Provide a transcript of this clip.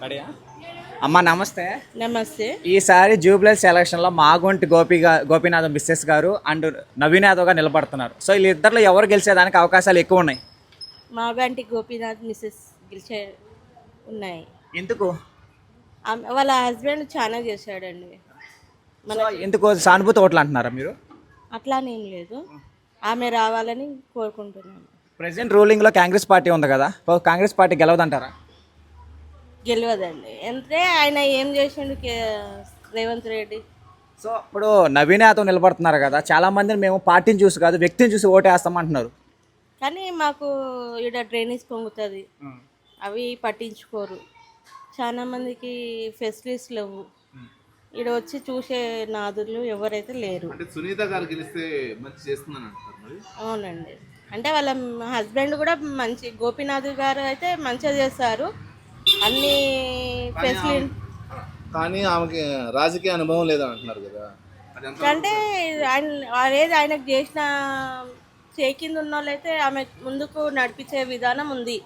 రెడీయా? అమ్మ నమస్తే. నమస్తే. ఈసారి జూబ్లీహిల్స్ ఎలక్షన్లో మాగుంటి గోపీనాథం మిస్సెస్ గారు అండ్ నవీన్ యాదవ్ గారు నిలబడుతున్నారు. సో వీళ్ళిద్దరిలో ఎవరు గెలిచేదానికి అవకాశాలు ఎక్కువ ఉన్నాయి? మాగంటి గోపీనాథ్ మిసెస్ గెలిచే ఉన్నాయి. ఎందుకు? వాళ్ళ హస్బెండ్ చాలా చేశాడండి. సో ఎందుకు సానుభూతి ఓట్లు అంటున్నారా మీరు? అట్లానేం లేదు, ఆమె రావాలని కోరుకుంటున్నాను. ప్రెసెంట్ రూలింగ్లో కాంగ్రెస్ పార్టీ ఉంది కదా, కాంగ్రెస్ పార్టీ గెలవదంటారా? గెలవదండి. అంటే ఆయన ఏం చేసిండు రేవంత్ రెడ్డి. సో ఇప్పుడు నవీన్ యాదవ్ నిలబడుతున్నారు కదా, చాలా మందిని మేము పార్టీని చూసి కాదు వ్యక్తిని చూసి ఓటేస్తామంటున్నారు. కానీ మాకు ఇక్కడ డ్రైనేజ్ పొంగుతుంది, అవి పట్టించుకోరు. చాలా మందికి ఫెసిలిటీస్ లేవు. ఇక్కడ వచ్చి చూసే నాదులు ఎవరైతే లేరు. అంటే సునీత గారు గెలిస్తే మంచి చేస్తుందని అంటారు మరి. అవునండి, అంటే వాళ్ళ హస్బెండ్ కూడా మంచి, గోపీనాథ్ గారు అయితే మంచిగా చేస్తారు అన్ని ఫెసిలిటీ. కానీ ఆమెకి రాజకీయ అనుభవం లేదని అంటున్నారు కదా. అంటే ఆయన ఆయనకు చేసిన చేకింది ఉన్న వాళ్ళైతే ఆమె ముందుకు నడిపించే విధానం ఉంది.